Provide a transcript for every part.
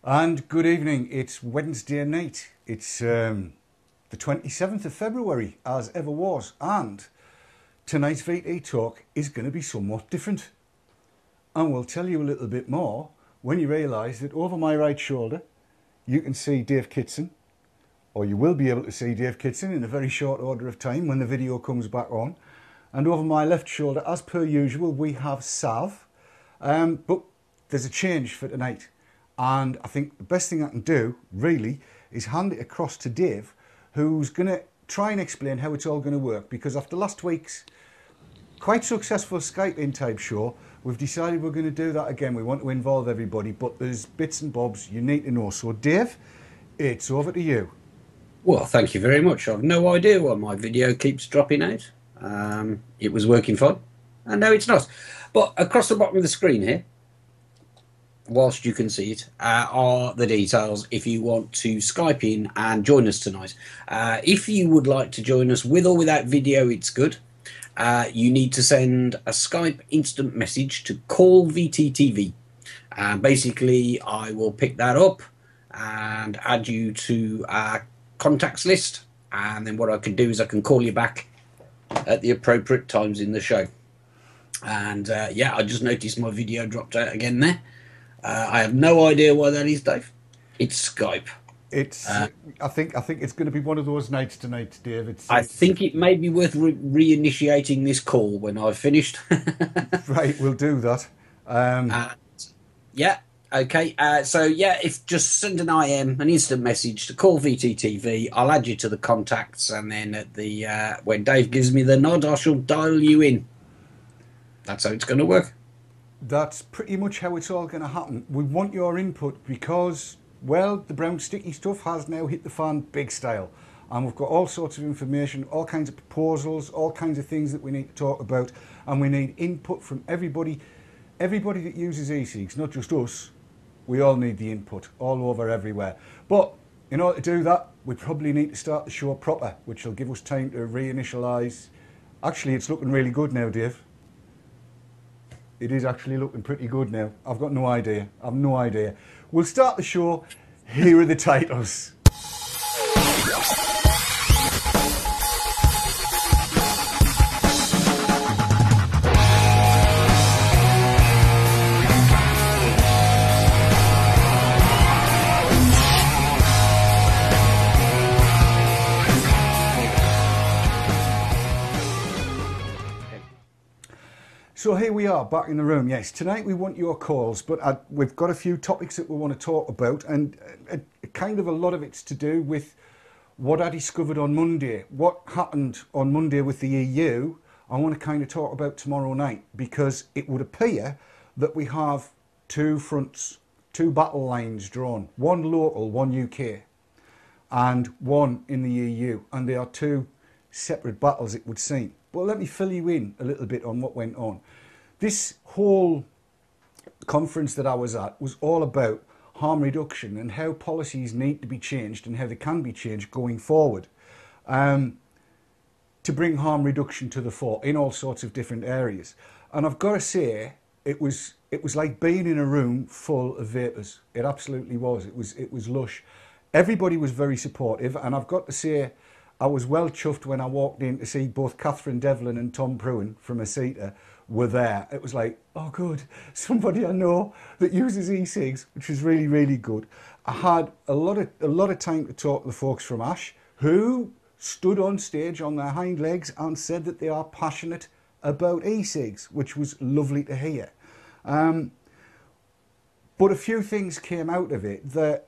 And good evening. It's Wednesday night. It's the 27th of February, as ever was. And tonight's VT talk is going to be somewhat different. And we'll tell you a little bit more when you realise that over my right shoulder, you can see Dave Kitson, or you will be able to see Dave Kitson in a very short order of time when the video comes back on. And over my left shoulder, as per usual, we have Sav. But there's a change for tonight. And I think the best thing I can do, really, is hand it across to Dave, who's going to try and explain how it's all going to work. Because after last week's quite successful Skype-in type show, we've decided we're going to do that again. We want to involve everybody, but there's bits and bobs you need to know. So, Dave, it's over to you. Well, thank you very much. I've no idea why my video keeps dropping out. It was working fine, and now it's not. But across the bottom of the screen here, whilst you can see it, are the details if you want to Skype in and join us tonight. If you would like to join us with or without video, it's good. You need to send a Skype instant message to call VTTV. Basically, I will pick that up and add you to our contacts list. And then what I can do is I can call you back at the appropriate times in the show. And yeah, I just noticed my video dropped out again there. I have no idea why that is, Dave. It's Skype. It's. I think it's going to be one of those nights tonight, Dave. I think it may be worth reinitiating this call when I've finished. Right, we'll do that. Yeah. Okay. So yeah, if just send an IM, an instant message to call VTTV, I'll add you to the contacts, and then at the when Dave gives me the nod, I shall dial you in. That's how it's going to work. That's pretty much how it's all going to happen. We want your input because, well, the brown sticky stuff has now hit the fan big style. And we've got all sorts of information, all kinds of proposals, all kinds of things that we need to talk about. And we need input from everybody that uses e-cigs, not just us. We all need the input all over everywhere. But in order to do that, we probably need to start the show proper, which will give us time to reinitialise. Actually, it's looking really good now, Dave. It is actually looking pretty good now. I've got no idea. I've no idea. We'll start the show. Here are the titles. So here we are back in the room. Yes, tonight we want your calls, but we've got a few topics that we want to talk about, and kind of a lot of it's to do with what I discovered on Monday. What happened on Monday with the EU, I want to kind of talk about tomorrow night, because it would appear that we have two fronts, two battle lines drawn, one local, one UK, and one in the EU, and they are two separate battles, it would seem. Well, let me fill you in a little bit on what went on. This whole conference that I was at was all about harm reduction and how policies need to be changed and how they can be changed going forward to bring harm reduction to the fore in all sorts of different areas. And I've got to say, it was like being in a room full of vapours. It absolutely was. It was lush. Everybody was very supportive, and I've got to say, I was well chuffed when I walked in to see both Catherine Devlin and Tom Pruen from Asita were there. It was like, oh good, somebody I know that uses e-cigs, which was really, really good. I had a lot of time to talk to the folks from Ash, who stood on stage on their hind legs and said that they are passionate about e-cigs, which was lovely to hear. But a few things came out of it that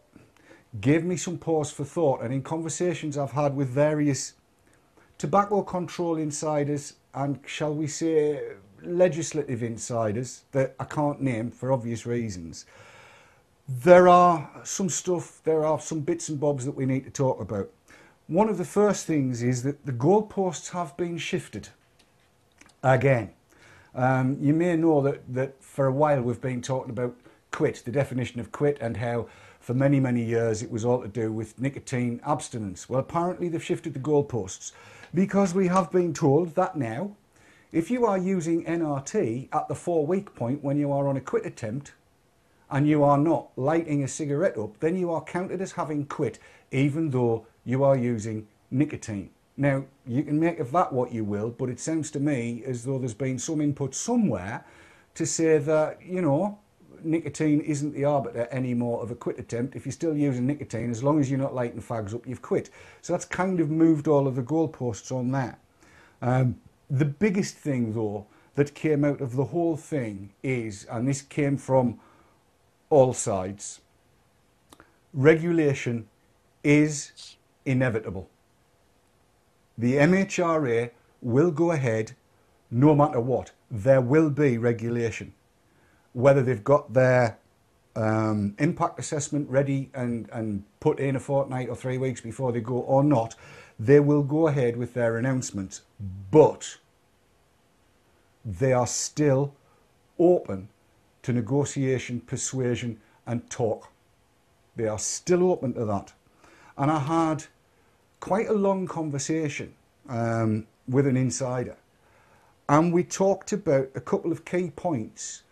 gave me some pause for thought, and in conversations I've had with various tobacco control insiders and, shall we say, legislative insiders that I can't name for obvious reasons, there are some bits and bobs that we need to talk about. One of the first things is that the goalposts have been shifted again. You may know that for a while we've been talking about quit, the definition of quit, and how for many, many years it was all to do with nicotine abstinence. Well, apparently they've shifted the goalposts, because we have been told that now, if you are using NRT at the 4-week point when you are on a quit attempt, and you are not lighting a cigarette up, then you are counted as having quit, even though you are using nicotine. Now, you can make of that what you will, but it sounds to me as though there's been some input somewhere to say that, you know, nicotine isn't the arbiter anymore of a quit attempt. If you're still using nicotine, as long as you're not lighting fags up, you've quit. So that's kind of moved all of the goalposts on that. The biggest thing, though, that came out of the whole thing is, and this came from all sides, regulation is inevitable. The MHRA will go ahead no matter what. There will be regulation. Whether they've got their impact assessment ready and put in a fortnight or 3 weeks before they go or not, they will go ahead with their announcements. But they are still open to negotiation, persuasion and talk. They are still open to that. And I had quite a long conversation with an insider, and we talked about a couple of key points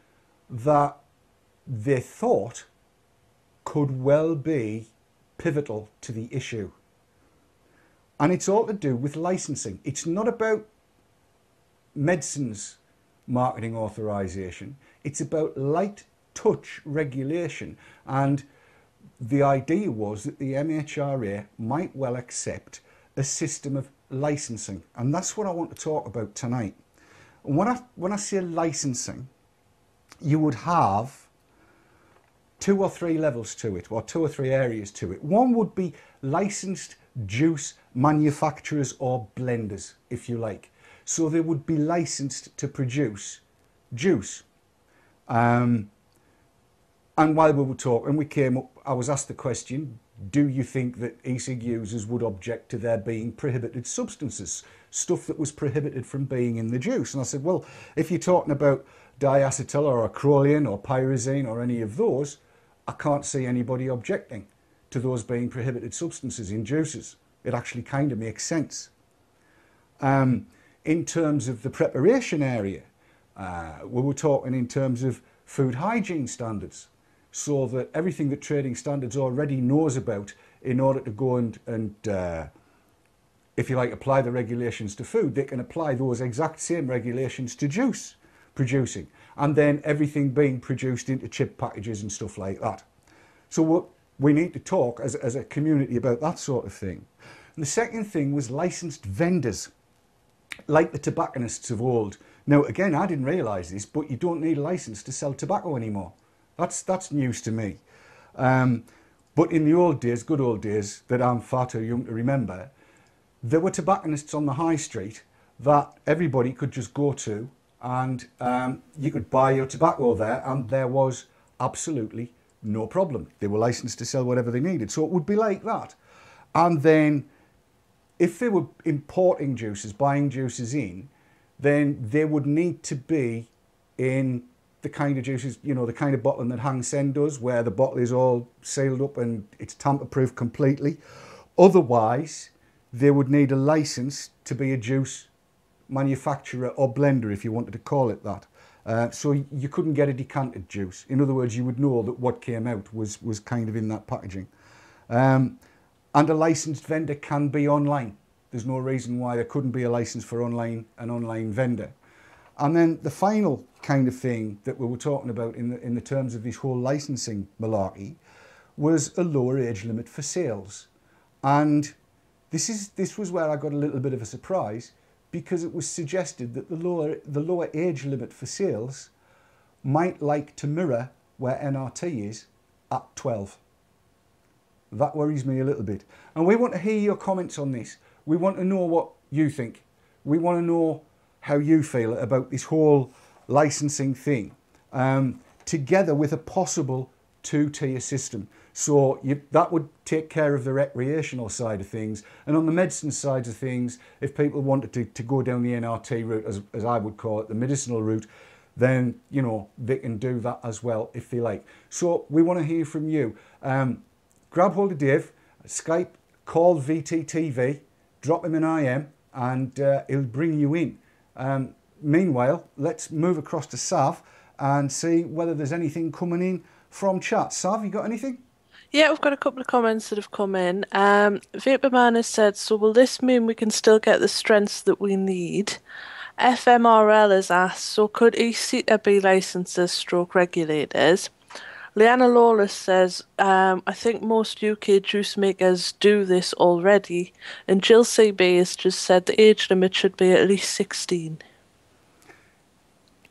that they thought could well be pivotal to the issue. And it's all to do with licensing. It's not about medicines marketing authorization. It's about light touch regulation. And the idea was that the MHRA might well accept a system of licensing. And that's what I want to talk about tonight. And when I say licensing, you would have 2 or 3 levels to it, or 2 or 3 areas to it. One would be licensed juice manufacturers or blenders, if you like. So they would be licensed to produce juice. And while we were talking, we came up, I was asked the question, do you think that e-cig users would object to there being prohibited substances, stuff that was prohibited from being in the juice? And I said, well, if you're talking about diacetyl or acrolein or pyrazine or any of those, I can't see anybody objecting to those being prohibited substances in juices. It actually kind of makes sense. In terms of the preparation area, we were talking in terms of food hygiene standards, so that everything that Trading Standards already knows about in order to go and if you like, apply the regulations to food, they can apply those exact same regulations to juice producing, and then everything being produced into chip packages and stuff like that. So we need to talk as a community about that sort of thing. And the second thing was licensed vendors, like the tobacconists of old. Now, again, I didn't realise this, but you don't need a licence to sell tobacco anymore. That's news to me. But in the old days, good old days, that I'm far too young to remember, there were tobacconists on the high street that everybody could just go to, and you could buy your tobacco there, and there was absolutely no problem. They were licensed to sell whatever they needed. So it would be like that. And then if they were importing juices, buying juices in, then they would need to be in the kind of juices, you know, the kind of bottling that Hang Seng does, where the bottle is all sealed up and it's tamper-proof completely. Otherwise, they would need a license to be a juice manufacturer or blender, if you wanted to call it that. So you couldn't get a decanted juice. In other words, you would know that what came out was kind of in that packaging. And a licensed vendor can be online. There's no reason why there couldn't be a license for an online vendor. And then the final kind of thing that we were talking about in the terms of this whole licensing malarkey was a lower age limit for sales. And this was where I got a little bit of a surprise, because it was suggested that the lower age limit for sales might like to mirror where NRT is at 12. That worries me a little bit. And we want to hear your comments on this. We want to know what you think. We want to know how you feel about this whole licensing thing, together with a possible 2-tier system. So that would take care of the recreational side of things. And on the medicine side of things, if people wanted to go down the NRT route, as I would call it, the medicinal route, then, you know, they can do that as well if they like. So we want to hear from you. Grab hold of Dave, Skype, call VTTV, drop him an IM, and he'll bring you in. Meanwhile, let's move across to Sav and see whether there's anything coming in from chat. Sav, you got anything? Yeah, we've got a couple of comments that have come in. Vaporman has said, so will this mean we can still get the strengths that we need? FMRL has asked, so could e-cigs be licensed as stroke regulators? Leanna Lawless says, I think most UK juice makers do this already. And Jill CB has just said the age limit should be at least 16.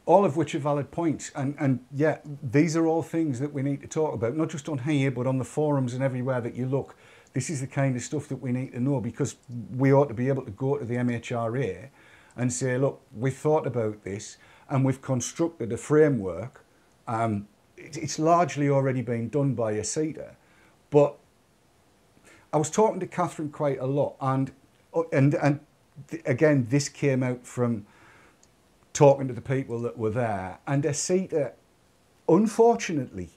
All of which are valid points, and yeah, these are all things that we need to talk about, not just on here, but on the forums and everywhere that you look. This is the kind of stuff that we need to know, because we ought to be able to go to the MHRA and say, look, we've thought about this and we've constructed a framework. It's largely already been done by e-cigs, but I was talking to Catherine quite a lot, and again, this came out from talking to the people that were there, and e-cigs, unfortunately,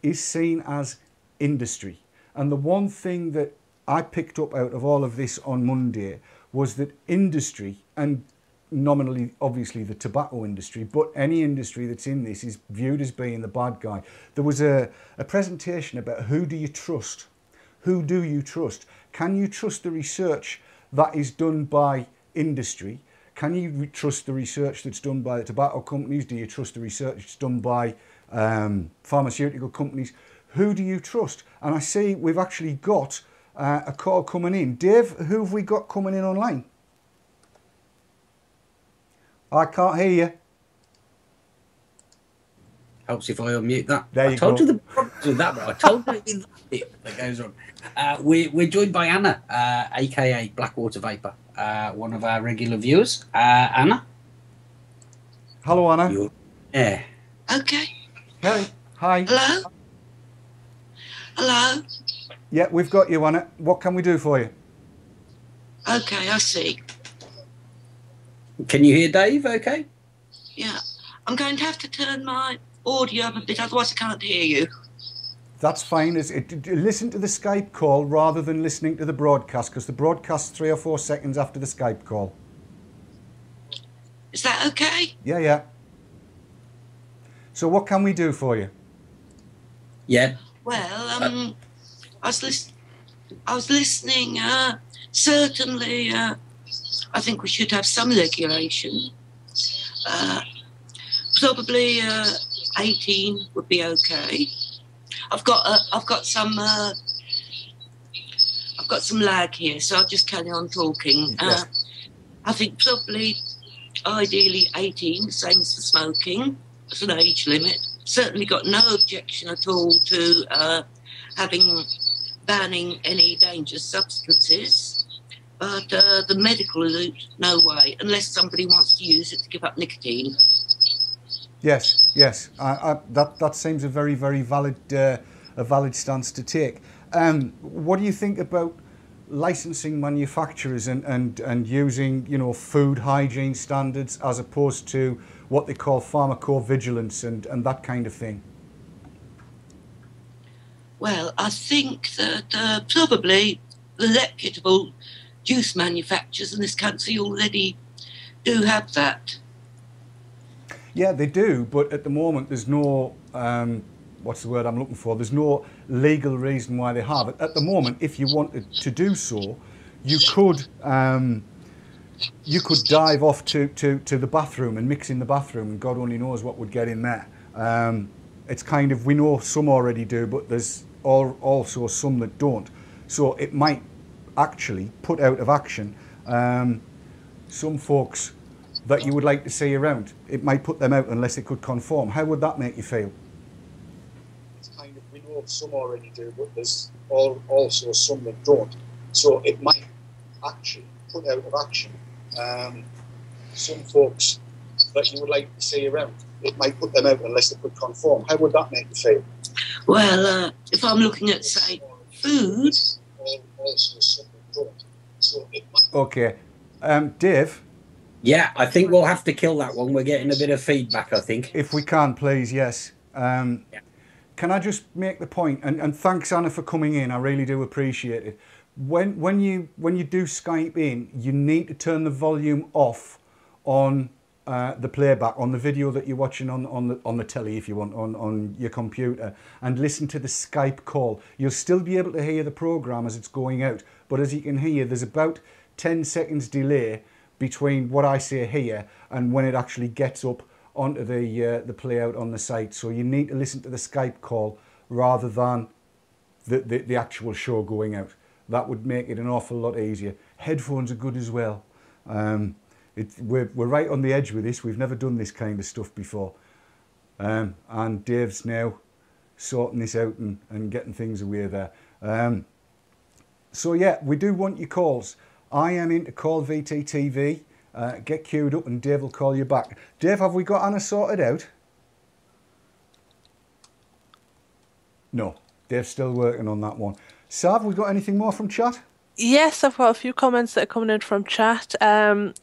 is seen as industry. And the one thing that I picked up out of all of this on Monday was that industry, and nominally, obviously, the tobacco industry, but any industry that's in this is viewed as being the bad guy. There was a presentation about who do you trust? Who do you trust? Can you trust the research that is done by industry? Can you trust the research that's done by the tobacco companies? Do you trust the research that's done by pharmaceutical companies? Who do you trust? And I see we've actually got a call coming in. Dave, who have we got coming in online? I can't hear you. Helps if I unmute that. There you I told go. you the problems with that, but I told you that goes on. We're joined by Anna, aka Blackwater Vapor, one of our regular viewers. Anna. Hello, Anna. Yeah. Okay. Hey. Hi. Hello? Hello? Yeah, we've got you, Anna. What can we do for you? Okay, I see. Can you hear Dave okay? Yeah. I'm going to have to turn my audio up a bit, otherwise I can't hear you. That's fine. Listen to the Skype call rather than listening to the broadcast, because the broadcast's 3 or 4 seconds after the Skype call. Is that okay? Yeah, yeah. So what can we do for you? Yeah. Well, I was listening. Certainly, I think we should have some regulation. Probably 18 would be okay. I've got some lag here, so I'll just carry on talking. Yes. I think probably, ideally 18, same as for smoking, as an age limit. Certainly got no objection at all to banning any dangerous substances. But the medical route, no way, unless somebody wants to use it to give up nicotine. Yes, yes. That seems a very, very valid stance to take. What do you think about licensing manufacturers and using, you know, food hygiene standards as opposed to what they call pharmacovigilance and that kind of thing? Well, I think that probably the reputable juice manufacturers in this country already do have that. Yeah, they do, but at the moment there's no, what's the word I'm looking for? There's no legal reason why they have it. At the moment, if you wanted to do so, you could dive off to the bathroom and mix in the bathroom, and God only knows what would get in there. It's kind of, we know some already do, but there's also some that don't. So it might actually put out of action some folks that you would like to see around. It might put them out unless it could conform. How would that make you feel? It's kind of, we know some already do, but there's also some that don't. So it might actually put out of action some folks that you would like to see around. It might put them out unless it could conform. How would that make you feel? Well, if I'm looking at, say, food. Also some that don't. So it might. Okay. Dave? Yeah, I think we'll have to kill that one. We're getting a bit of feedback, I think. If we can, please, yes. Can I just make the point, and thanks, Anna, for coming in. I really do appreciate it. When you do Skype in, you need to turn the volume off on the playback on the video that you're watching on the telly, if you want, on your computer, and listen to the Skype call. You'll still be able to hear the program as it's going out, but as you can hear, there's about 10 seconds delay between what I say here and when it actually gets up onto the play out on the site. So you need to listen to the Skype call rather than the actual show going out. That would make it an awful lot easier. Headphones are good as well. We're right on the edge with this. We've never done this kind of stuff before. And Dave's now sorting this out and getting things away there. So yeah, we do want your calls. I am into Call VTTV. Get queued up and Dave will call you back. Dave, have we got Anna sorted out? No, Dave's still working on that one. Sav, we got anything more from chat? Yes, I've got a few comments that are coming in from chat.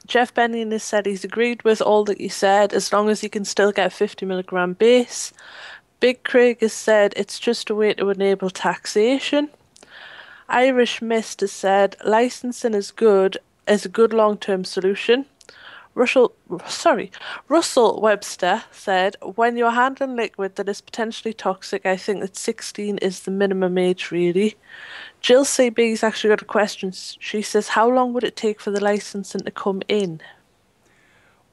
Jeff Benning has said he's agreed with all that you said, as long as you can still get 50mg base. Big Craig has said it's just a way to enable taxation. Irish Mist has said licensing is a good long-term solution. Russell Webster said, when you're handling liquid that is potentially toxic, I think that 16 is the minimum age, really. Jill CB's actually got a question. She says, how long would it take for the licensing to come in?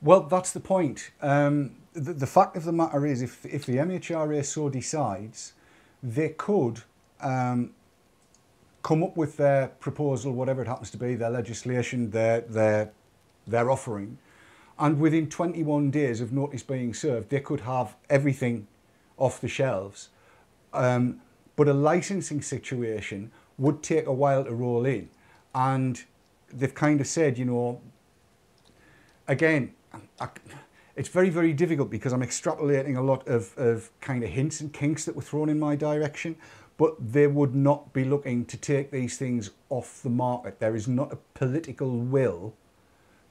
Well, that's the point. The fact of the matter is, if the MHRA so decides, they could come up with their proposal, whatever it happens to be, their legislation, their offering, and within 21 days of notice being served, they could have everything off the shelves. But a licensing situation would take a while to roll in. And they've kind of said, you know, again, it's very, very difficult because I'm extrapolating a lot of kind of hints and kinks that were thrown in my direction, but they would not be looking to take these things off the market. There is not a political will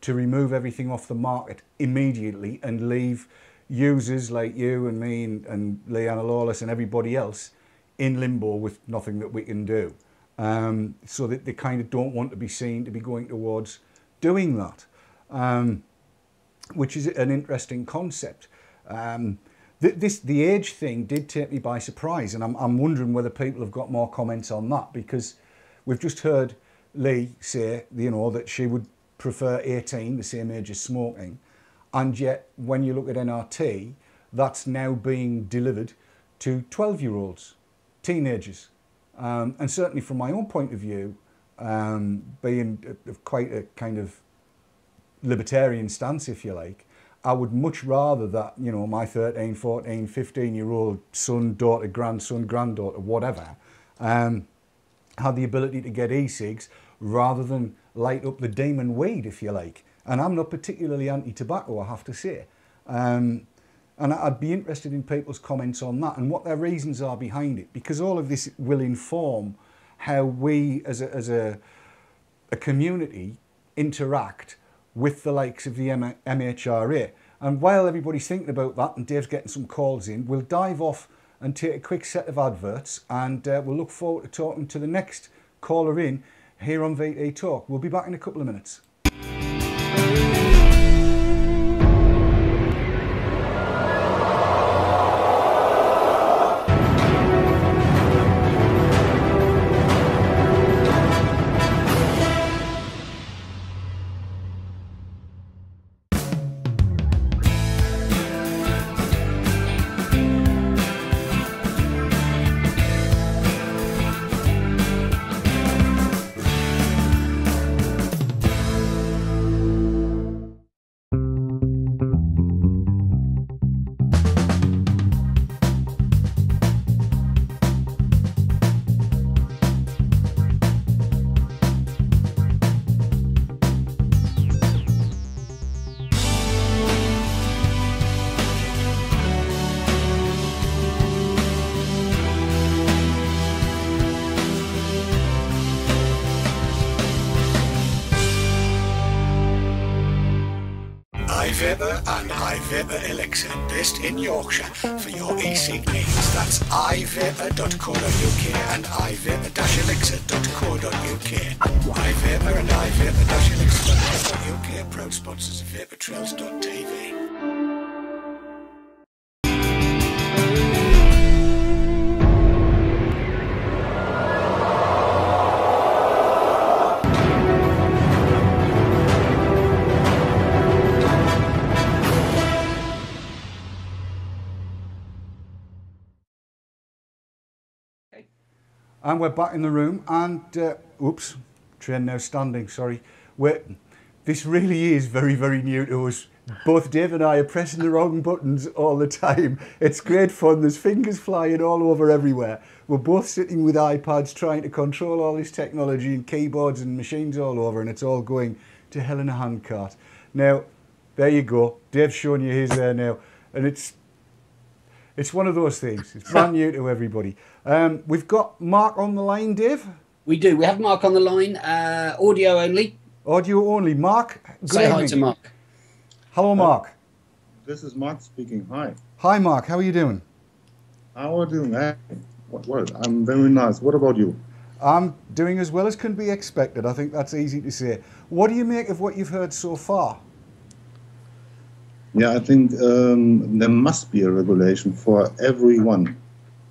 to remove everything off the market immediately and leave users like you and me and Leanna Lawless and everybody else in limbo with nothing that we can do. So that they kind of don't want to be seen to be going towards doing that, which is an interesting concept. The age thing did take me by surprise, and I'm wondering whether people have got more comments on that, because we've just heard Lee say, you know, that she would prefer 18, the same age as smoking, and yet when you look at NRT, that's now being delivered to 12-year-olds, teenagers. And certainly from my own point of view, being of quite a kind of libertarian stance, if you like, I would much rather that, you know, my 13, 14, 15-year-old son, daughter, grandson, granddaughter, whatever, had the ability to get e-cigs rather than light up the demon weed, if you like. And I'm not particularly anti-tobacco, I have to say. And I'd be interested in people's comments on that and what their reasons are behind it, because all of this will inform how we as a community interact with the likes of the MHRA. And while everybody's thinking about that and Dave's getting some calls in, we'll dive off and take a quick set of adverts, and we'll look forward to talking to the next caller in here on VT Talk. We'll be back in a couple of minutes. iVapour and iVapour Elixir, based in Yorkshire, for your e-cig needs. That's iVapour.co.uk and iVapour-elixir.co.uk. iVapour and iVapour-elixir.co.uk, proud sponsors of VapourTrails.tv. And we're back in the room, and oops, train now standing, sorry. This really is very, very new to us. Both Dave and I are pressing the wrong buttons all the time. It's great fun, there's fingers flying all over everywhere. We're both sitting with iPads trying to control all this technology and keyboards and machines all over, and it's all going to hell in a handcart. Now, there you go, Dave's showing you his there now, and it's one of those things. It's brand new to everybody. We've got Mark on the line, Dave. We do. We have Mark on the line. Audio only. Audio only. Mark, good Say evening. hi to Mark. Hello, Mark. This is Mark speaking. Hi. Hi, Mark. How are you doing? How are you doing? Well, I'm very nice. What about you? I'm doing as well as can be expected. I think that's easy to say. What do you make of what you've heard so far? Yeah, I think there must be a regulation for everyone.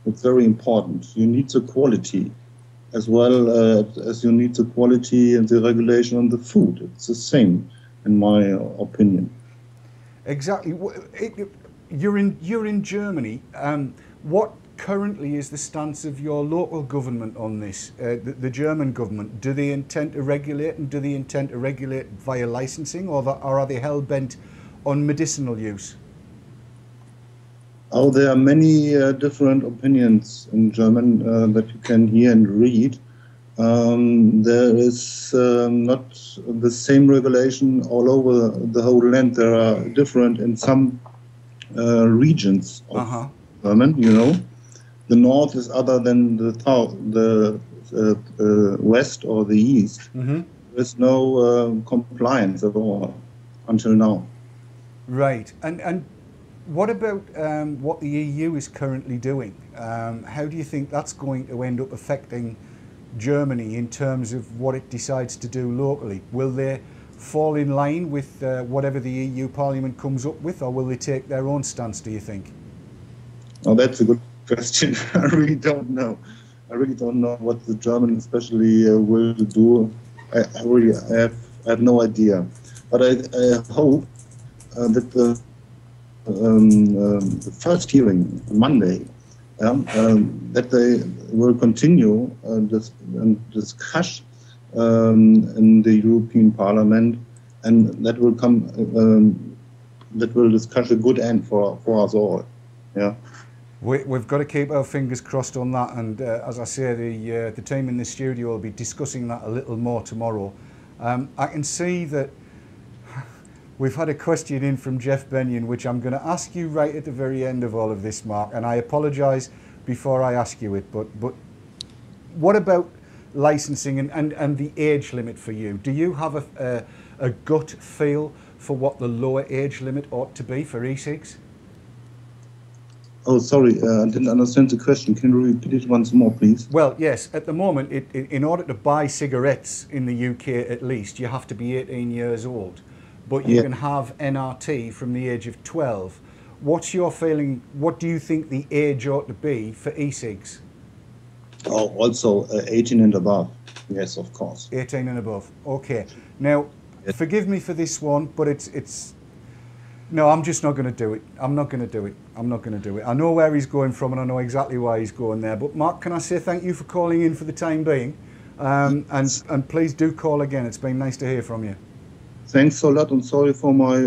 It's very important. You need the quality as well as you need the quality and the regulation on the food. It's the same, in my opinion. Exactly. You're in Germany. What currently is the stance of your local government on this? The German government. Do they intend to regulate, and do they intend to regulate via licensing, or are they hell bent on medicinal use? Oh, there are many different opinions in German that you can hear and read. There is not the same regulation all over the whole land. There are different in some regions of German, you know. The north is other than the south, the west or the east. Mm-hmm. There's no compliance at all until now. Right. And what about what the EU is currently doing? How do you think that's going to end up affecting Germany in terms of what it decides to do locally? Will they fall in line with whatever the EU Parliament comes up with, or will they take their own stance, do you think? Oh, that's a good question. I really don't know. I really don't know what the German especially will do. I have no idea. But I hope that the first hearing on Monday, that they will continue and discuss in the European Parliament, and that will discuss a good end for us all. Yeah. We've got to keep our fingers crossed on that, and as I say, the team in the studio will be discussing that a little more tomorrow. I can see that we've had a question in from Jeff Benyon, which I'm going to ask you right at the very end of all of this, Mark, and I apologise before I ask you it, but what about licensing and the age limit for you? Do you have a gut feel for what the lower age limit ought to be for e-cigs? Oh, sorry, I didn't understand the question. Can you repeat it once more, please? Well, yes. At the moment, in order to buy cigarettes in the UK at least, you have to be 18 years old. But you can have NRT from the age of 12. What's your feeling? What do you think the age ought to be for e-cigs? Oh, also 18 and above. Yes, of course. 18 and above. Okay. Now, forgive me for this one, but it's... No, I'm just not going to do it. I'm not going to do it. I'm not going to do it. I know where he's going from, and I know exactly why he's going there. But Mark, can I say thank you for calling in for the time being? And please do call again. It's been nice to hear from you. Thanks a lot, and sorry for my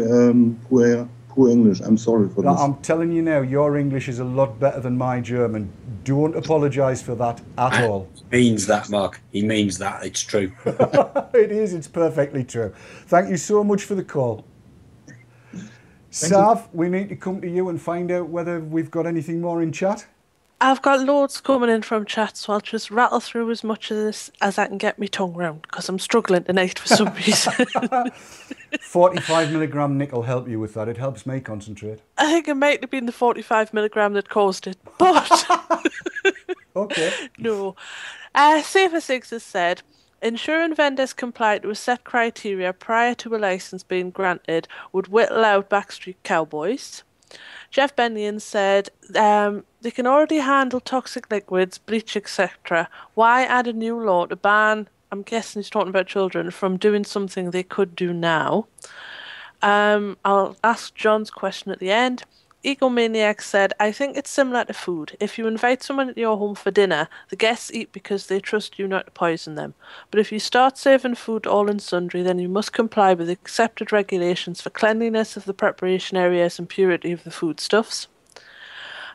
poor English. I'm sorry for this. I'm telling you now, your English is a lot better than my German. Don't apologise for that at all. He means that, Mark. He means that. It's true. It is. It's perfectly true. Thank you so much for the call. Sav, we need to come to you and find out whether we've got anything more in chat. I've got loads coming in from chat, so I'll just rattle through as much of this as I can get my tongue round, because I'm struggling tonight for some reason. 45 milligram nickel help you with that. It helps me concentrate. I think it might have been the 45 milligram that caused it, but Okay. no. Safer Six has said, ensuring vendors comply to a set criteria prior to a license being granted would whittle out Backstreet Cowboys. Jeff Bennion said they can already handle toxic liquids, bleach, etc. Why add a new law to ban, I'm guessing he's talking about children, from doing something they could do now? I'll ask John's question at the end. Egomaniac said, I think it's similar to food. If you invite someone into your home for dinner, the guests eat because they trust you not to poison them. But if you start serving food all and sundry, then you must comply with accepted regulations for cleanliness of the preparation areas and purity of the foodstuffs.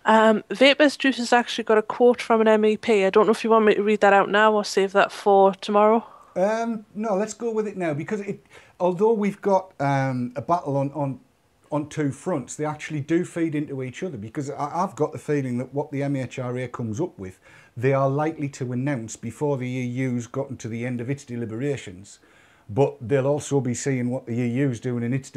Vapors Juice has actually got a quote from an MEP. I don't know if you want me to read that out now or save that for tomorrow. No, let's go with it now, because although we've got a battle on two fronts, they actually do feed into each other, because I've got the feeling that what the MHRA comes up with, they are likely to announce before the EU's gotten to the end of its deliberations. But they'll also be seeing what the EU's doing in its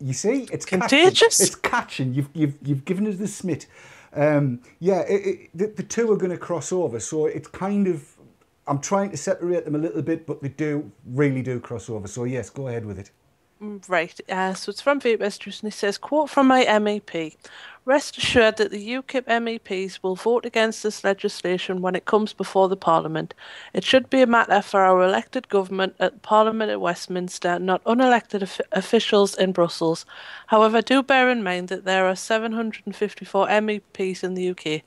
you see, it's contagious. It's catching. You've given us the smit. The two are going to cross over, so it's kind of, I'm trying to separate them a little bit, but they really do cross over. So yes, go ahead with it. Right, so it's from Vapors Juice, and he says, quote from my MEP, rest assured that the UKIP MEPs will vote against this legislation when it comes before the Parliament. It should be a matter for our elected government at Parliament at Westminster, not unelected officials in Brussels. However, do bear in mind that there are 754 MEPs in the UK.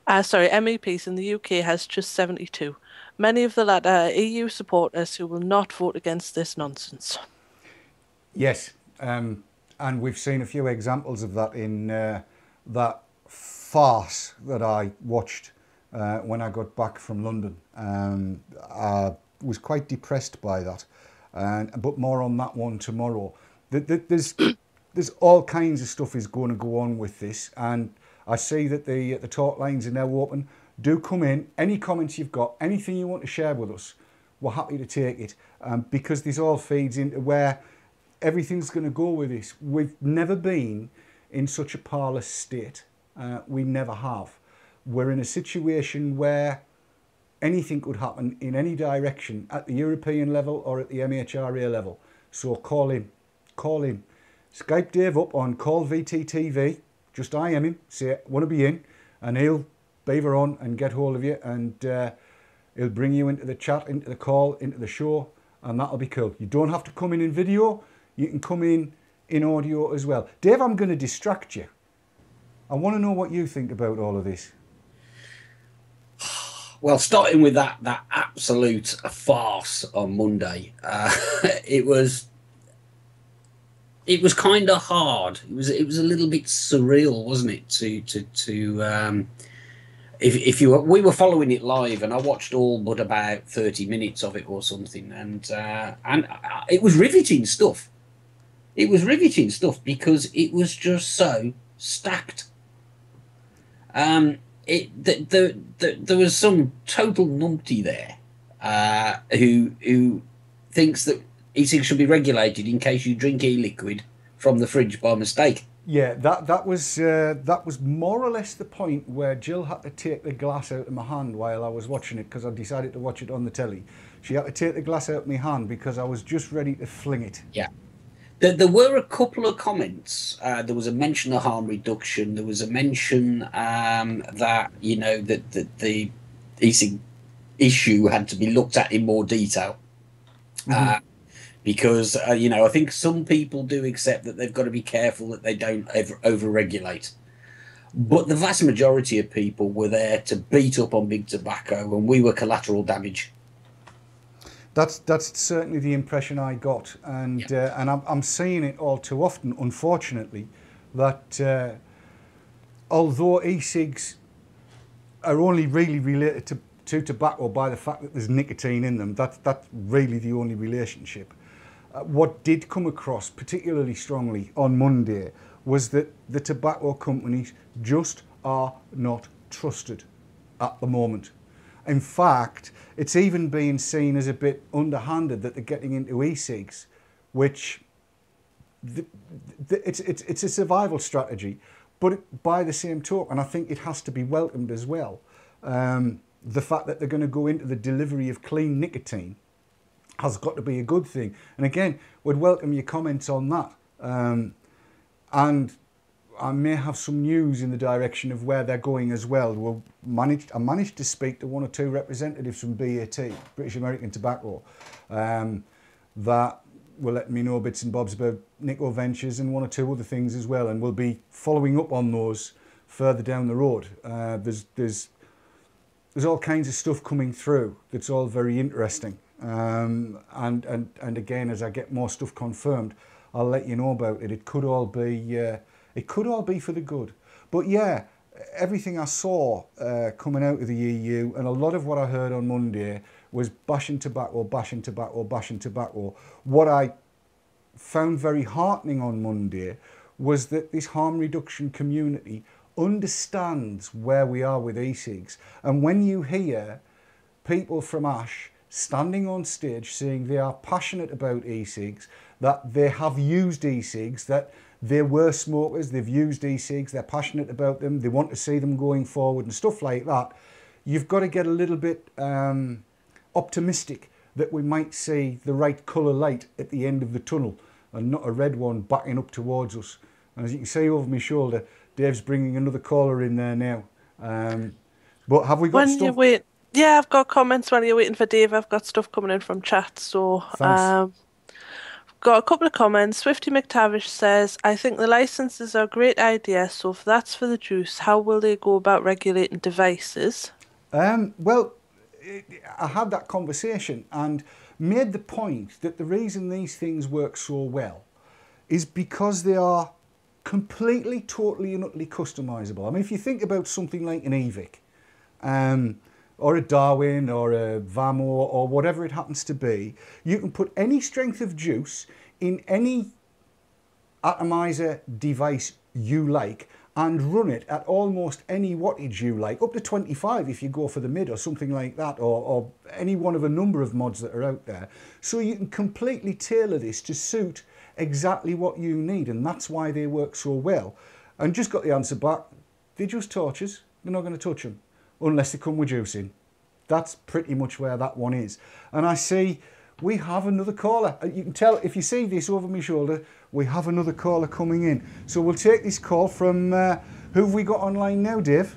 MEPs in the UK has just 72. Many of the latter are EU supporters who will not vote against this nonsense. Yes, and we've seen a few examples of that in that farce that I watched when I got back from London. I was quite depressed by that, but more on that one tomorrow. There's all kinds of stuff is going to go on with this, and I see that the talk lines are now open. Do come in. Any comments you've got, anything you want to share with us, we're happy to take it, because this all feeds into where everything's going to go with this. We've never been in such a parlous state. We never have. We're in a situation where anything could happen in any direction at the European level or at the MHRA level. So call him. Skype Dave up on Call VTTV. Just IM him, say, want to be in, and he'll beaver on and get hold of you, and he'll bring you into the chat, into the call, into the show, and that'll be cool. You don't have to come in video. You can come in audio as well. Dave, I'm going to distract you. I want to know what you think about all of this. Well, starting with that absolute farce on Monday, it was kind of hard. It was a little bit surreal, wasn't it? We were following it live, and I watched all but about 30 minutes of it or something, and it was riveting stuff. It was riveting stuff because it was just so stacked. There was some total numpty there who thinks that e-cigs should be regulated in case you drink e-liquid from the fridge by mistake. Yeah, that was more or less the point where Jill had to take the glass out of my hand while I was watching it, because I decided to watch it on the telly. She had to take the glass out of my hand because I was just ready to fling it. Yeah. There were a couple of comments. There was a mention of harm reduction. There was a mention that that the e-cig issue had to be looked at in more detail, because I think some people do accept that they've got to be careful that they don't over-regulate. But the vast majority of people were there to beat up on big tobacco, and we were collateral damage. That's certainly the impression I got, and I'm seeing it all too often, unfortunately, that although e-cigs are only really related to tobacco by the fact that there's nicotine in them, that's really the only relationship. What did come across particularly strongly on Monday was that the tobacco companies just are not trusted at the moment. In fact, it's even being seen as a bit underhanded that they're getting into e-cigs, which it's a survival strategy. But by the same token, I think it has to be welcomed as well. The fact that they're going to go into the delivery of clean nicotine has got to be a good thing. And again, would welcome your comments on that. And I may have some news in the direction of where they're going as well. I managed to speak to 1 or 2 representatives from BAT, British American Tobacco, that were letting me know bits and bobs about Nico Ventures and 1 or 2 other things as well. And we'll be following up on those further down the road. There's all kinds of stuff coming through that's all very interesting. And again, as I get more stuff confirmed, I'll let you know about it. It could all be for the good. But yeah, everything I saw coming out of the EU, and a lot of what I heard on Monday, was bashing tobacco, bashing tobacco, bashing tobacco. What I found very heartening on Monday was that this harm reduction community understands where we are with e-cigs. And when you hear people from Ash standing on stage saying they are passionate about e-cigs, that they have used e-cigs, that they were smokers, they've used e-cigs, they're passionate about them, they want to see them going forward and stuff like that, you've got to get a little bit optimistic that we might see the right colour light at the end of the tunnel and not a red one backing up towards us. And as you can see over my shoulder, Dave's bringing another caller in there now. But have we got stuff? Yeah, I've got comments while you're waiting for Dave. I've got stuff coming in from chat. So got a couple of comments. Swifty McTavish says, I think the licenses are a great idea. So if that's for the juice, how will they go about regulating devices? Well, I had that conversation and made the point that the reason these things work so well is because they are completely, totally and utterly customizable. I mean, if you think about something like an e-Vic, or a Darwin or a Vamo or whatever it happens to be, you can put any strength of juice in any atomizer device you like and run it at almost any wattage you like, up to 25 if you go for the mid or something like that, or any one of a number of mods that are out there. So you can completely tailor this to suit exactly what you need, and that's why they work so well. And just got the answer back, they're just torches, they're not going to touch them unless they come with juice in. That's pretty much where that one is. And I see we have another caller. You can tell if you see this over my shoulder, we have another caller coming in. So we'll take this call from, who have we got online now, Dave?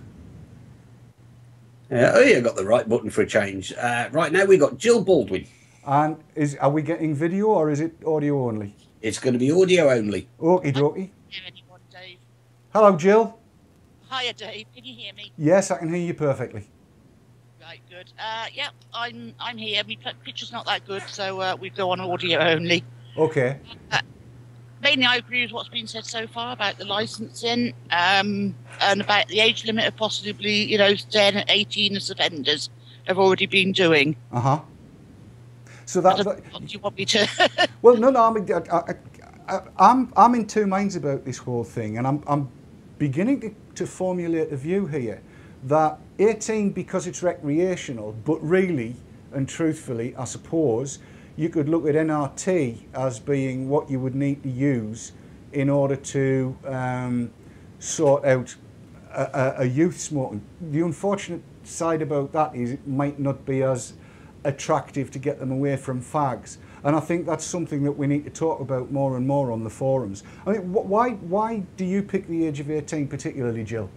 You got the right button for a change. Right now we got Jill Baldwin. And are we getting video or is it audio only? It's going to be audio only. Okie dokie. Anyone, Dave? Hello, Jill. Hiya, Dave. Can you hear me? Yes, I can hear you perfectly. Right, good. Yeah, I'm here. My picture's not that good, so we go on audio only. Okay. Mainly, I agree with what's been said so far about the licensing, and about the age limit of possibly, staying at 18 as offenders have already been doing. So that. What do you want me to? Well, no. I mean, I'm in two minds about this whole thing, and I'm beginning to formulate a view here that 18 because it's recreational, but really and truthfully, I suppose you could look at NRT as being what you would need to use in order to sort out a youth smoking. The unfortunate side about that is it might not be as attractive to get them away from fags. And I think that's something that we need to talk about more and more on the forums. I mean, why do you pick the age of 18 particularly, Jill?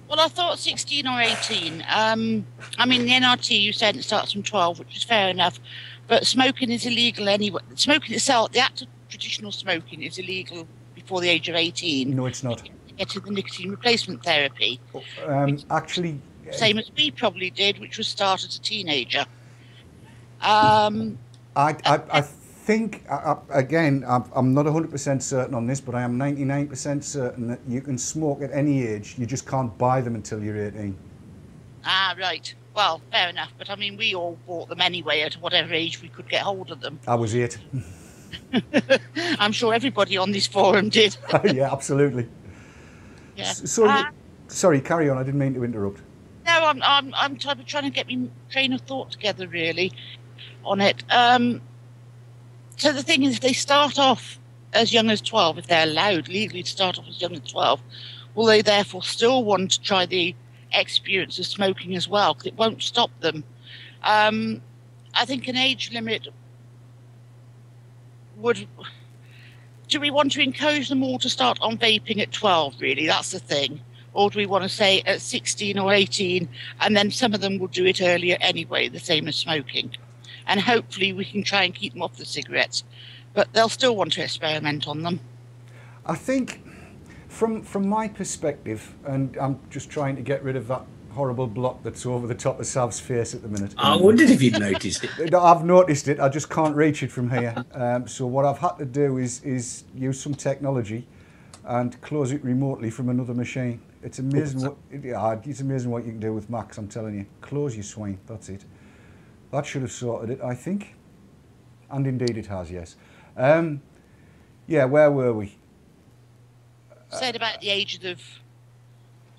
Well, I thought 16 or 18. I mean, the NRT, you said it starts from 12, which is fair enough. But smoking is illegal anyway. Smoking itself, the act of traditional smoking is illegal before the age of 18. No, it's not. Getting the nicotine replacement therapy. Actually... Same as we probably did, which was start as a teenager. I think, again, I'm not 100% certain on this, but I am 99% certain that you can smoke at any age. You just can't buy them until you're 18. Ah, right. Well, fair enough. But, I mean, we all bought them anyway at whatever age we could get hold of them. I was 8. I'm sure everybody on this forum did. Yeah, absolutely. Yeah. So Sorry, carry on. I didn't mean to interrupt. No, I'm trying to get my train of thought together really on it. So the thing is, if they start off as young as 12, if they're allowed legally to start off as young as 12, will they therefore still want to try the experience of smoking as well? Because it won't stop them. I think an age limit would... Do we want to encourage them all to start on vaping at 12, really? That's the thing. Or do we want to say at 16 or 18, and then some of them will do it earlier anyway, the same as smoking? And hopefully we can try and keep them off the cigarettes. But they'll still want to experiment on them. I think, from my perspective, and I'm just trying to get rid of that horrible block that's over the top of Sav's face at the minute. I wondered if you'd noticed it. I've noticed it. I just can't reach it from here. So what I've had to do is use some technology and close it remotely from another machine. It's amazing it's amazing what you can do with Macs, I'm telling you. Close your swine, that's it. That should have sorted it, I think. And indeed it has, yes. Yeah, where were we? Said about the age of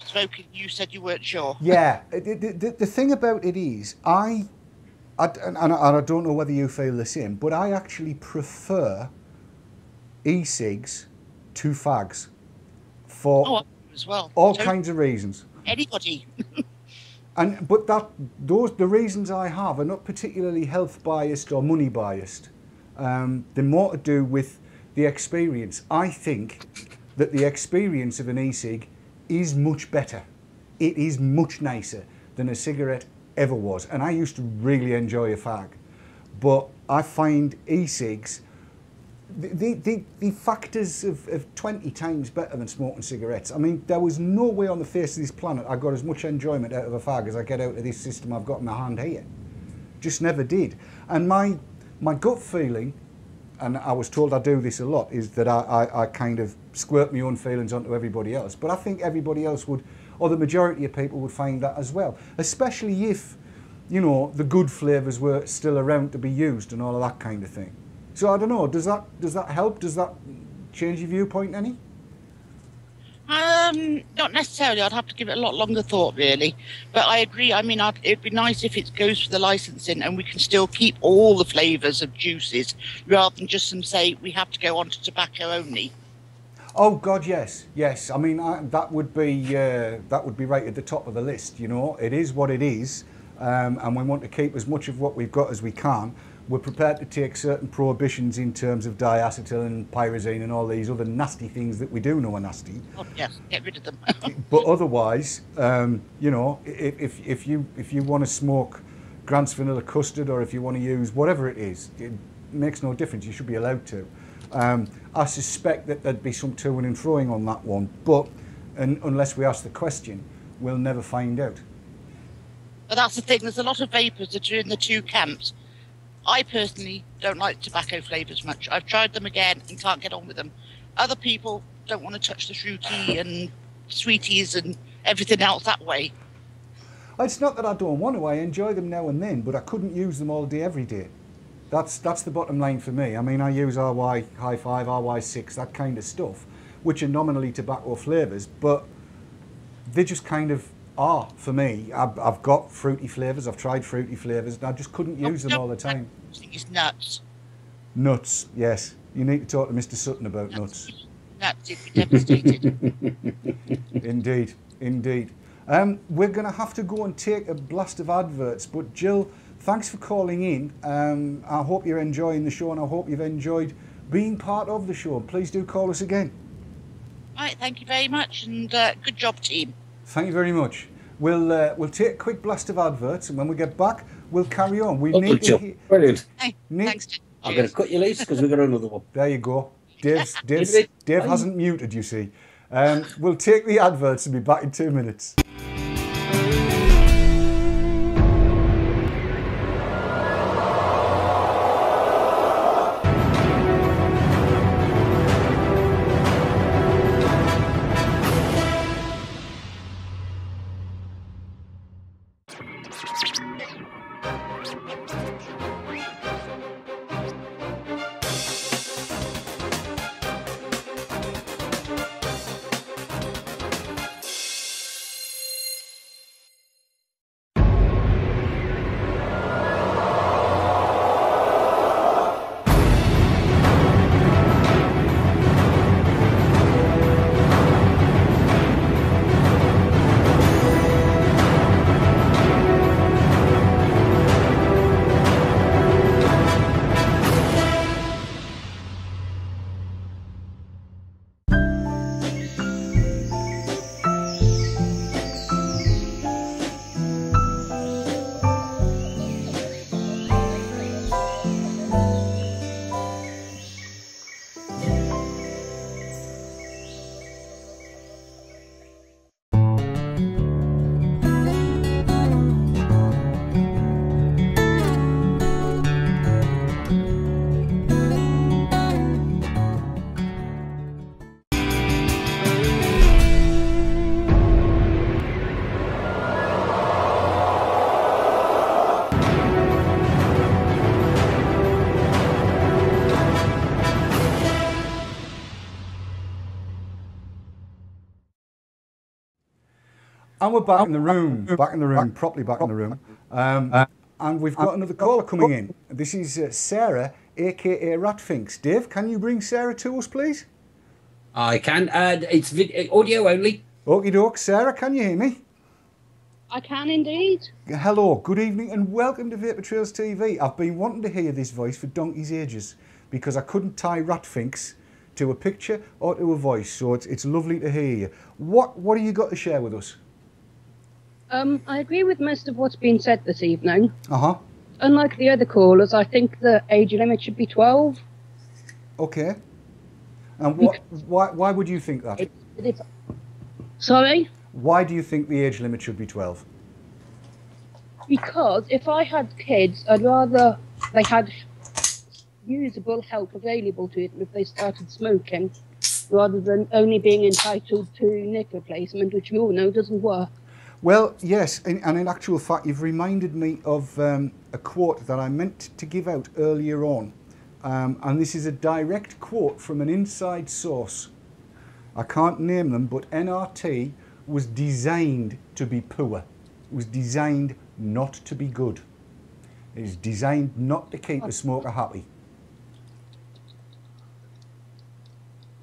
smoking, you said you weren't sure. Yeah, the thing about it is, I don't know whether you feel the same, but I actually prefer e-cigs to fags for as well. all kinds of reasons. Anybody. But the reasons I have are not particularly health biased or money biased. They're more to do with the experience. I think that the experience of an e-cig is much better. It is much nicer than a cigarette ever was. And I used to really enjoy a fag. But I find e-cigs, the factors of 20 times better than smoking cigarettes. I mean, there was no way on the face of this planet I got as much enjoyment out of a fag as I get out of this system I've got in my hand here. Just never did. And my gut feeling, and I was told I do this a lot, is that I kind of squirt my own feelings onto everybody else. But I think everybody else would, or the majority of people would find that as well. Especially if, you know, the good flavours were still around to be used and all of that kind of thing. So I don't know, does that help? Does that change your viewpoint any? Not necessarily. I'd have to give it a lot longer thought, really. But I agree. I mean, it'd be nice if it goes for the licensing and we can still keep all the flavours of juices rather than just them say we have to go on to tobacco only. Oh God, yes, yes. I mean, that would be right at the top of the list. You know, it is what it is, and we want to keep as much of what we've got as we can. We're prepared to take certain prohibitions in terms of diacetyl and pyrazine and all these other nasty things that we do know are nasty. Oh yes, get rid of them. But otherwise, you know, if you want to smoke Grant's vanilla custard, or if you want to use whatever it is, it makes no difference. You should be allowed to. I suspect that there'd be some toing and froing on that one, but unless we ask the question, we'll never find out. But that's the thing. There's a lot of vapors that are in the two camps. I personally don't like tobacco flavours much. I've tried them again and can't get on with them. Other people don't want to touch the fruity and sweeties and everything else that way. It's not that I don't want to. I enjoy them now and then, but I couldn't use them all day, every day. That's the bottom line for me. I mean, I use RY High 5, RY6, that kind of stuff, which are nominally tobacco flavours, but they just kind of are for me. I've got fruity flavours, I've tried fruity flavours, and I just couldn't use them all the time. I think it's nuts. Nuts, yes. You need to talk to Mr. Sutton about nuts. Nuts, he'd be devastated. Indeed, indeed. We're going to have to go and take a blast of adverts, but Jill, thanks for calling in. I hope you're enjoying the show, and I hope you've enjoyed being part of the show. Please do call us again. Right, thank you very much, and good job, team. Thank you very much. We'll take a quick blast of adverts, and when we get back, we'll carry on. We need to brilliant. Hey, thanks. I'm going to cut you loose because we've got another one. There you go. Dave hasn't muted, you see. We'll take the adverts and be back in 2 minutes. And we're back in the room, properly back in the room. And we've got another caller coming in. This is Sarah, aka Ratfinks. Dave, can you bring Sarah to us, please? I can. It's audio only. Okie doke. Sarah, can you hear me? I can indeed. Hello, good evening, and welcome to Vapor Trails TV. I've been wanting to hear this voice for donkey's ages because I couldn't tie Ratfinks to a picture or to a voice, so it's lovely to hear you. What have you got to share with us? I agree with most of what's been said this evening. Uh-huh. Unlike the other callers, I think the age limit should be 12. Okay. And why would you think that? Sorry? Why do you think the age limit should be 12? Because if I had kids, I'd rather they had usable help available to them if they started smoking, rather than only being entitled to nick replacement, which we all know doesn't work. Well, yes, and in actual fact, you've reminded me of a quote that I meant to give out earlier on. And this is a direct quote from an inside source. I can't name them, but NRT was designed to be poor. It was designed not to be good. It is designed not to keep the smoker happy.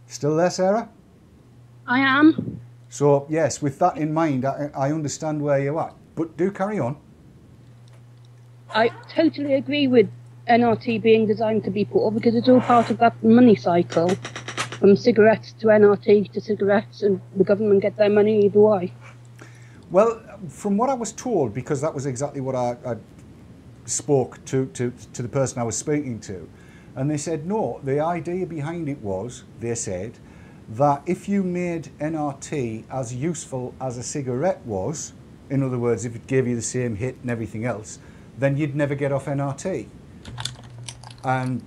Still there, Sarah? I am. So, yes, with that in mind, I understand where you're at. But do carry on. I totally agree with NRT being designed to be poor because it's all part of that money cycle. From cigarettes to NRT to cigarettes, and the government get their money either way. Well, from what I was told, because that was exactly what I spoke to the person I was speaking to, and they said, no, the idea behind it was, they said, that if you made NRT as useful as a cigarette was, in other words, if it gave you the same hit and everything else, then you'd never get off NRT. And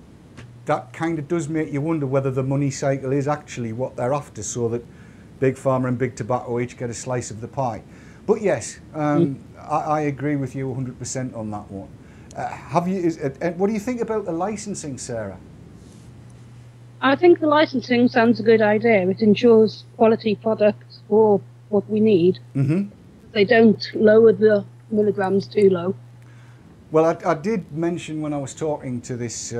that kind of does make you wonder whether the money cycle is actually what they're after, so that Big Pharma and Big Tobacco each get a slice of the pie. But yes, I agree with you 100% on that one. What do you think about the licensing, Sarah? I think the licensing sounds a good idea. It ensures quality products for what we need. Mm-hmm. They don't lower the milligrams too low. Well, I did mention when I was talking to this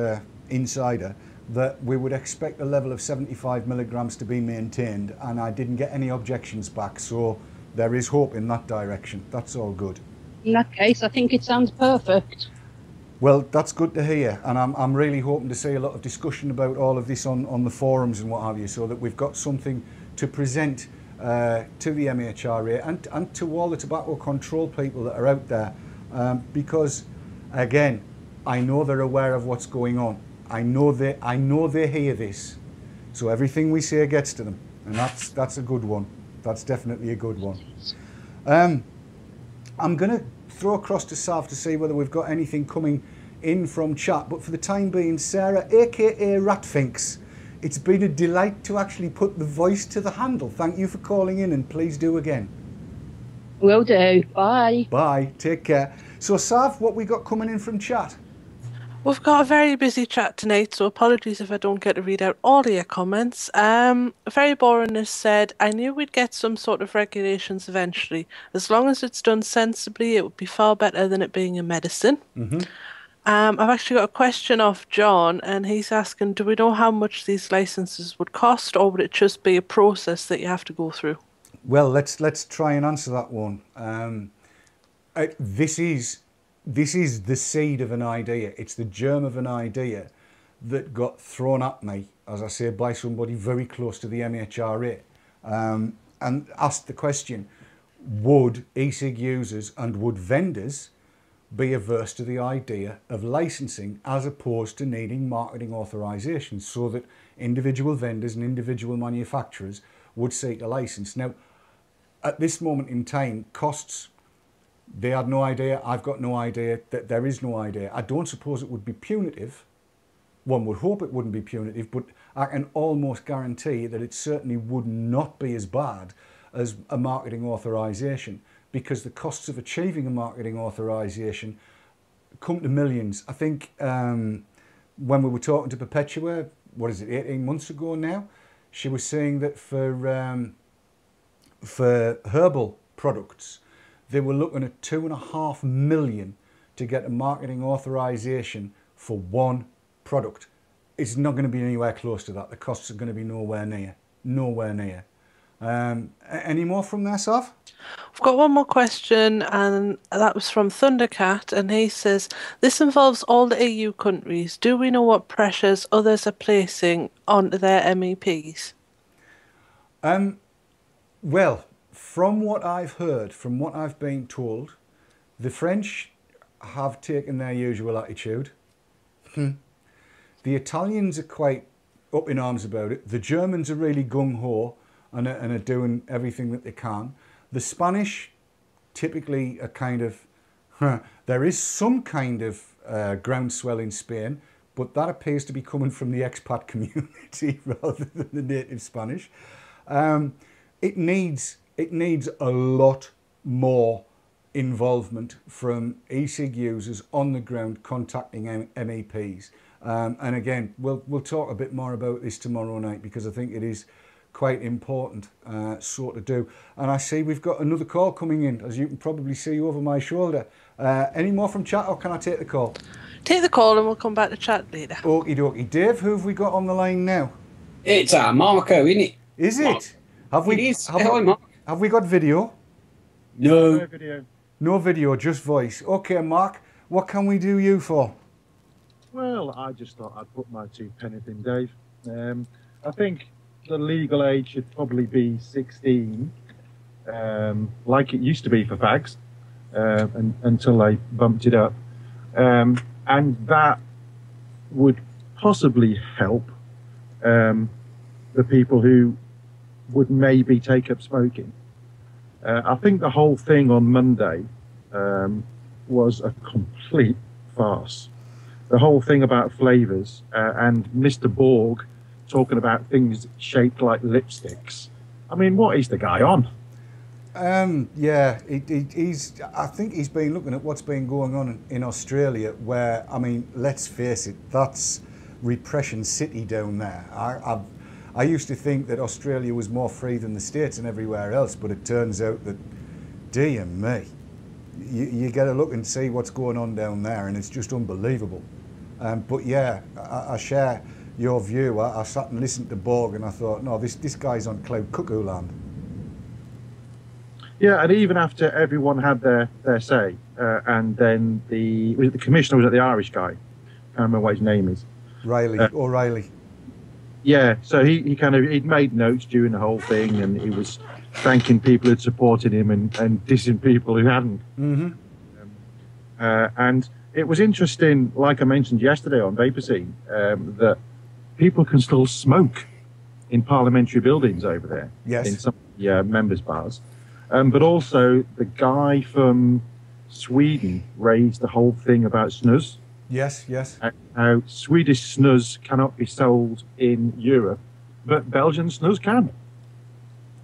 insider that we would expect a level of 75 milligrams to be maintained, and I didn't get any objections back, so there is hope in that direction. That's all good. In that case, I think it sounds perfect. Well, that's good to hear, and I'm really hoping to see a lot of discussion about all of this on the forums and what have you, so that we've got something to present to the MHRA and to all the tobacco control people that are out there, because again, I know they're aware of what's going on. I know they hear this, so everything we say gets to them, and that's a good one. That's definitely a good one. I'm going to throw across to Sav to see whether we've got anything coming in from chat, but for the time being, Sarah, aka Ratfinks, it's been a delight to actually put the voice to the handle. Thank you for calling in, and please do again. Will do. Bye. Bye. Take care. So, Sav, what we got coming in from chat? We've got a very busy chat tonight, so apologies if I don't get to read out all of your comments. Very Boring has said, I knew we'd get some sort of regulations eventually. As long as it's done sensibly, it would be far better than it being a medicine. Mm-hmm. I've actually got a question off John, and he's asking, do we know how much these licenses would cost, or would it just be a process that you have to go through? Well, let's try and answer that one. This is the seed of an idea. It's the germ of an idea that got thrown at me, as I say, by somebody very close to the MHRA, and asked the question, would e-cig users and would vendors be averse to the idea of licensing as opposed to needing marketing authorizations, so that individual vendors and individual manufacturers would seek a license. Now, at this moment in time, costs, they had no idea. I've got no idea. That there is no idea. I don't suppose it would be punitive. One would hope it wouldn't be punitive, but I can almost guarantee that it certainly would not be as bad as a marketing authorization, because the costs of achieving a marketing authorization come to millions. I think when we were talking to Perpetua, 18 months ago now, she was saying that for herbal products. They were looking at 2.5 million to get a marketing authorization for one product. It's not going to be anywhere close to that. The costs are going to be nowhere near. Nowhere near. Any more from there, Sav? I've got one more question, and that was from Thundercat, and he says, this involves all the EU countries. Do we know what pressures others are placing onto their MEPs? Well, from what I've heard, from what I've been told, the French have taken their usual attitude. The Italians are quite up in arms about it. The Germans are really gung-ho and are doing everything that they can. The Spanish typically are kind of, there is some kind of groundswell in Spain, but that appears to be coming from the expat community rather than the native Spanish. It needs a lot more involvement from e-cig users on the ground contacting MEPs. And again, we'll talk a bit more about this tomorrow night, because I think it is quite important so to do. And I see we've got another call coming in, as you can probably see over my shoulder. Any more from chat, or can I take the call? Take the call and we'll come back to chat later. Okie dokie. Dave, who have we got on the line now? It's Marco, isn't it? Is it? It is. Hello, Mark. Have we got video? No. No video. No video, just voice. Okay, Mark, what can we do you for? Well, I just thought I'd put my 2 pennies in, Dave. I think the legal age should probably be 16, like it used to be for fags, until they bumped it up. And that would possibly help the people who would maybe take up smoking. I think the whole thing on Monday was a complete farce. The whole thing about flavours and Mr. Borg talking about things shaped like lipsticks. I mean, what is the guy on? Yeah, I think he's been looking at what's been going on in Australia, where, I mean, let's face it, that's repression city down there. I used to think that Australia was more free than the States and everywhere else, but it turns out that, dear me, you get a look and see what's going on down there, and it's just unbelievable. But yeah, I share your view. I sat and listened to Borg, and I thought, no, this guy's on cloud cuckoo land. Yeah, and even after everyone had their say, and then the commissioner was the Irish guy. Can't remember what his name is. O'Reilly. Yeah, so he'd made notes during the whole thing, and he was thanking people who'd supported him and dissing people who hadn't. Mm-hmm. And it was interesting, like I mentioned yesterday on Vapor Scene, that people can still smoke in parliamentary buildings over there. Yes. In some members' bars. But also, the guy from Sweden raised the whole thing about snus. Yes, yes. How Swedish snus cannot be sold in Europe, but Belgian snus can.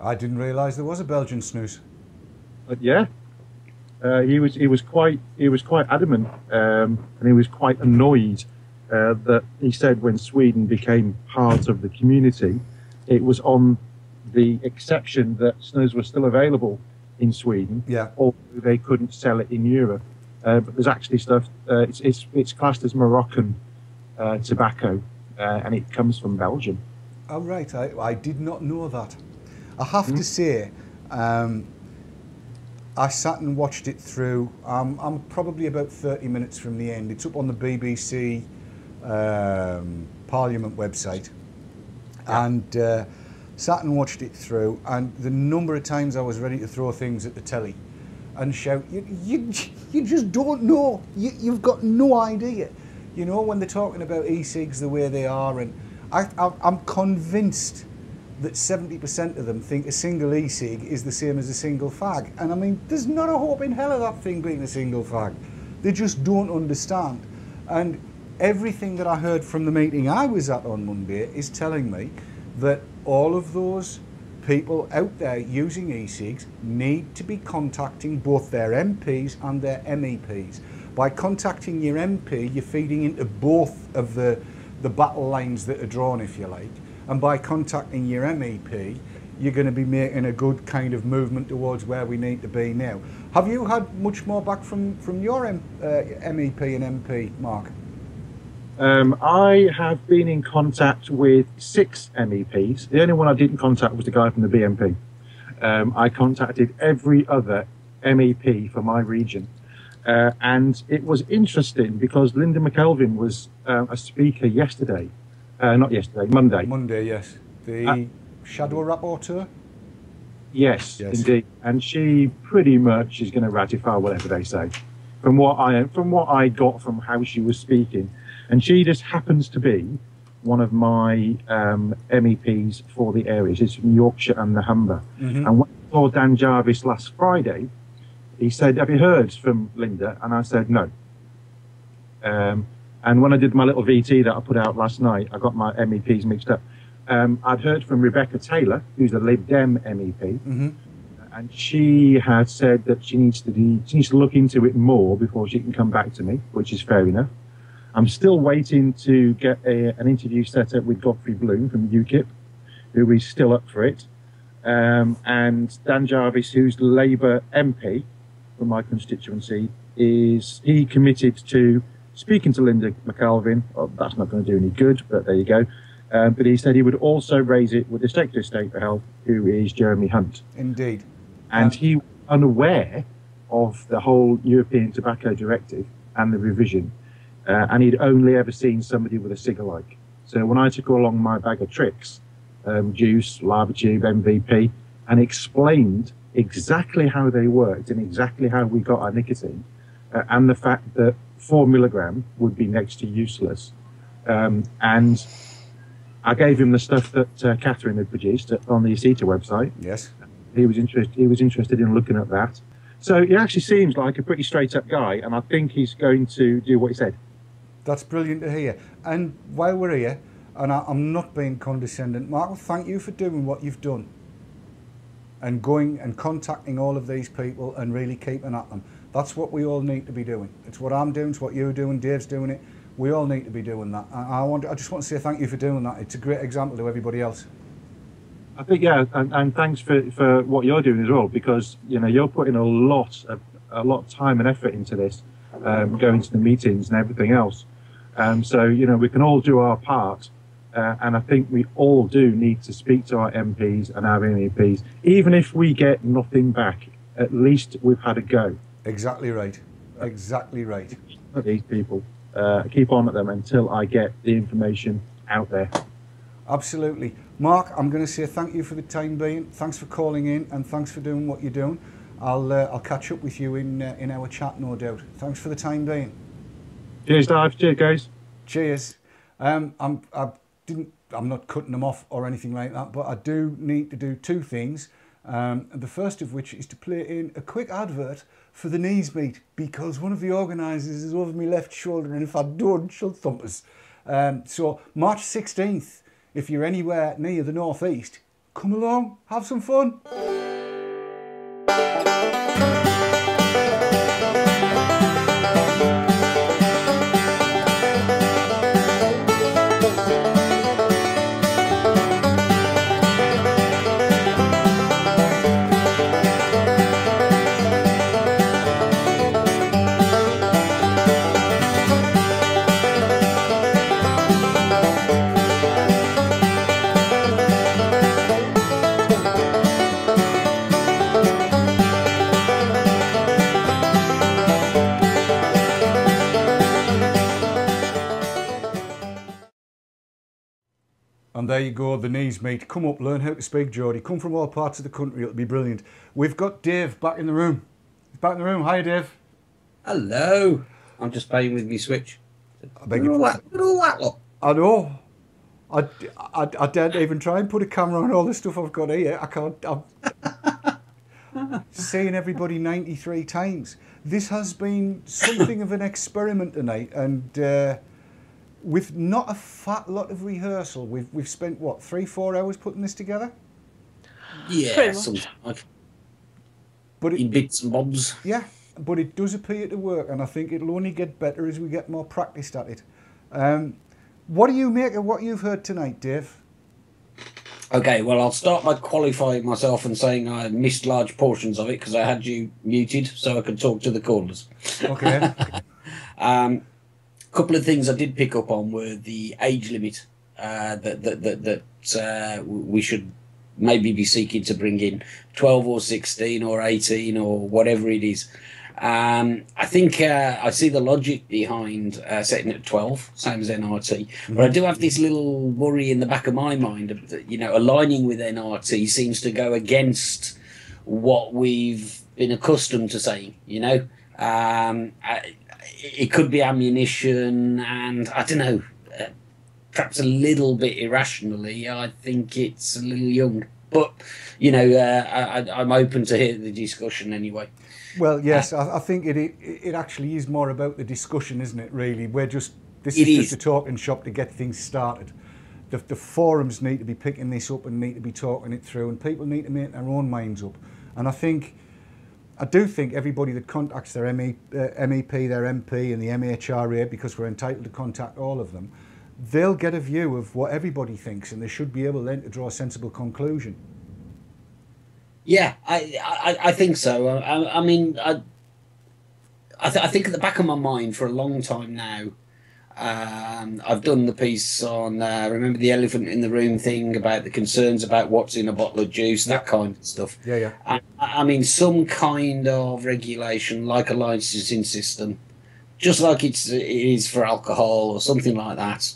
I didn't realise there was a Belgian snus. But yeah, he was quite adamant, and he was quite annoyed that he said when Sweden became part of the community, it was on the exception that snus was still available in Sweden, yeah, although they couldn't sell it in Europe. But there's actually stuff. It's classed as Moroccan tobacco, and it comes from Belgium. Oh right, I did not know that. I have to say, I sat and watched it through. I'm probably about 30 minutes from the end. It's up on the BBC Parliament website, and sat and watched it through. And the number of times I was ready to throw things at the telly and shout, you just don't know. You've got no idea. You know, when they're talking about e-cigs the way they are, and I'm convinced that 70% of them think a single e-cig is the same as a single fag. And I mean, there's not a hope in hell of that thing being a single fag. They just don't understand. And everything that I heard from the meeting I was at on Monday is telling me that all of those people out there using e-cigs need to be contacting both their MPs and their MEPs. By contacting your MP, you're feeding into both of the battle lines that are drawn, if you like. And by contacting your MEP, you're going to be making a good kind of movement towards where we need to be now. Have you had much more back from your MEP and MP, Mark? I have been in contact with 6 MEPs. The only one I didn't contact was the guy from the BNP. I contacted every other MEP for my region. And it was interesting because Linda McKelvin was a speaker yesterday. Not yesterday, Monday. Monday, yes. The Shadow Rapporteur? Yes, indeed. And she pretty much is going to ratify whatever they say. From what I got from how she was speaking. And she just happens to be one of my MEPs for the area. She's from Yorkshire and the Humber. Mm-hmm. And when I saw Dan Jarvis last Friday, he said, "Have you heard from Linda?" And I said, "No." And when I did my little VT that I put out last night, I got my MEPs mixed up. I'd heard from Rebecca Taylor, who's a Lib Dem MEP, mm-hmm. and she had said that she needs to look into it more before she can come back to me, which is fair enough. I'm still waiting to get an interview set up with Godfrey Bloom from UKIP, who is still up for it. And Dan Jarvis, who's the Labour MP from my constituency, he committed to speaking to Linda McKelvin. Well, that's not going to do any good, but there you go. But he said he would also raise it with the Secretary of State for Health, who is Jeremy Hunt. Indeed. And he was unaware of the whole European Tobacco Directive and the revision. And he'd only ever seen somebody with a cig-alike. So when I took along my bag of tricks, Juice, Larbatube, MVP, and explained exactly how they worked and exactly how we got our nicotine, and the fact that 4 milligram would be next to useless. And I gave him the stuff that Catherine had produced on the ECITA website. Yes. He was interested in looking at that. So he actually seems like a pretty straight-up guy, and I think he's going to do what he said. That's brilliant to hear. And while we're here, and I'm not being condescending, Mark, thank you for doing what you've done and going and contacting all of these people and really keeping at them. That's what we all need to be doing. It's what I'm doing, it's what you're doing, Dave's doing it. We all need to be doing that. I just want to say thank you for doing that. It's a great example to everybody else. I think, yeah, and thanks for what you're doing as well, because, you know, you're putting a lot of time and effort into this, going to the meetings and everything else. So, you know, we can all do our part. And I think we all do need to speak to our MPs and our MEPs. Even if we get nothing back, at least we've had a go. Exactly right. Exactly right. These people. Keep on at them until I get the information out there. Absolutely. Mark, I'm going to say thank you for the time being. Thanks for calling in and thanks for doing what you're doing. I'll catch up with you in our chat, no doubt. Thanks for the time being. Cheers, Dave. Cheers, guys. Cheers. I'm not cutting them off or anything like that, but I do need to do 2 things. The first of which is to play in a quick advert for the knees meet, because one of the organisers is over my left shoulder, and if I don't, she'll thump us. So March 16th, if you're anywhere near the northeast, come along, have some fun. And there you go, the knees meet. Come up, learn how to speak Geordie. Come from all parts of the country, it'll be brilliant. We've got Dave back in the room. He's back in the room. Hi, Dave. Hello. I'm just playing with my Switch. Look at all that, look. I know. I daren't even try and put a camera on all the stuff I've got here. I can't. I'm seeing everybody 93 times. This has been something of an experiment tonight, and with not a fat lot of rehearsal. We've spent, what, 3-4 hours putting this together? Yeah, something like. But in bits and bobs. Yeah, but it does appear to work, and I think it'll only get better as we get more practiced at it. What do you make of what you've heard tonight, Dave? Okay, well, I'll start by qualifying myself and saying I missed large portions of it because I had you muted so I could talk to the callers. Okay. Couple of things I did pick up on were the age limit we should maybe be seeking to bring in 12 or 16 or 18 or whatever it is. I think I see the logic behind setting it at 12, same as NRT. But I do have this little worry in the back of my mind that, aligning with NRT seems to go against what we've been accustomed to saying, it could be ammunition, and I don't know, perhaps a little bit irrationally, I think it's a little young. But, I'm open to hear the discussion anyway. Well, yes, I think it actually is more about the discussion, isn't it, really? This is just a talking shop to get things started. The forums need to be picking this up and need to be talking it through, and people need to make their own minds up. And I do think everybody that contacts their MEP, their MP and the MHRA, because we're entitled to contact all of them, they'll get a view of what everybody thinks, and they should be able then to draw a sensible conclusion. Yeah, I think so. I think at the back of my mind for a long time now, I've done the piece on remember the elephant in the room thing about the concerns about what's in a bottle of juice, that kind of stuff. Yeah. Some kind of regulation like a licensing system, just like it is for alcohol or something like that.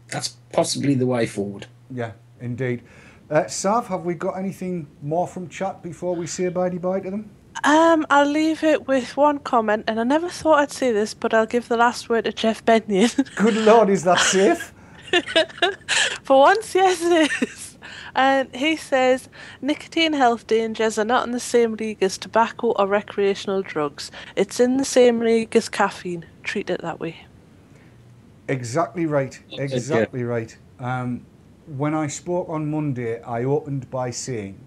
That's possibly the way forward. Yeah, indeed. Sav, have we got anything more from chat before we say bye-bye to them? I'll leave it with one comment, and I never thought I'd say this, but I'll give the last word to Jeff Benyon. Good Lord, is that safe? For once, yes it is. And he says, nicotine health dangers are not in the same league as tobacco or recreational drugs. It's in the same league as caffeine. Treat it that way. Exactly right. Exactly right. When I spoke on Monday, I opened by saying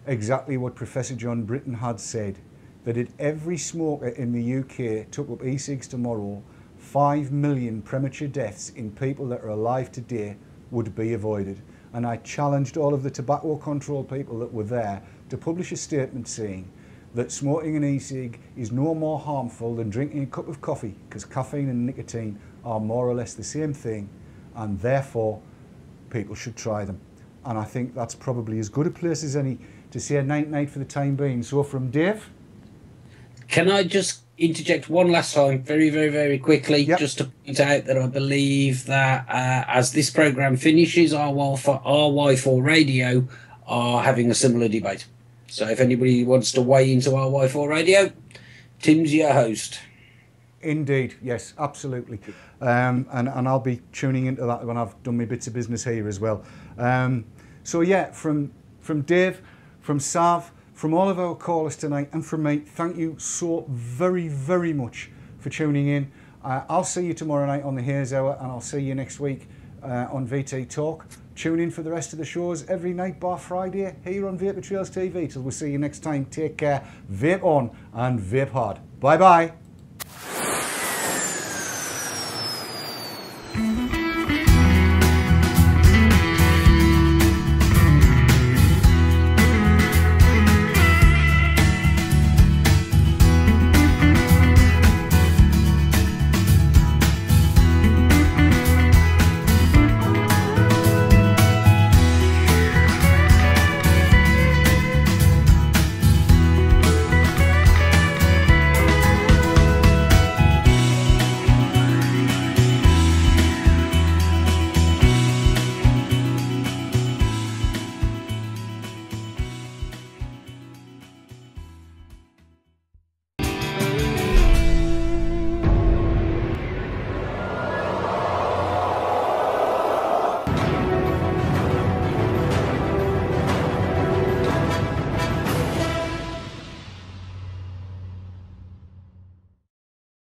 exactly what Professor John Britton had said, that if every smoker in the UK took up e-cigs tomorrow, 5 million premature deaths in people that are alive today would be avoided. And I challenged all of the tobacco control people that were there to publish a statement saying that smoking an e-cig is no more harmful than drinking a cup of coffee, because caffeine and nicotine are more or less the same thing, and therefore people should try them. And I think that's probably as good a place as any to say night-night for the time being. So from Dave? Can I just interject one last time, very, very, very quickly, Yep. just to point out that I believe that as this programme finishes, RY4 Radio are having a similar debate. So if anybody wants to weigh into RY4 Radio, Tim's your host. Indeed, yes, absolutely. And I'll be tuning into that when I've done my bits of business here as well. So yeah, from Dave, from Sav, from all of our callers tonight, and from me, thank you so very, very much for tuning in. I'll see you tomorrow night on the Hares Hour, and I'll see you next week on VT Talk. Tune in for the rest of the shows every night bar Friday here on Vapor Trails TV. Till we see you next time, take care, vape on and vape hard. Bye-bye.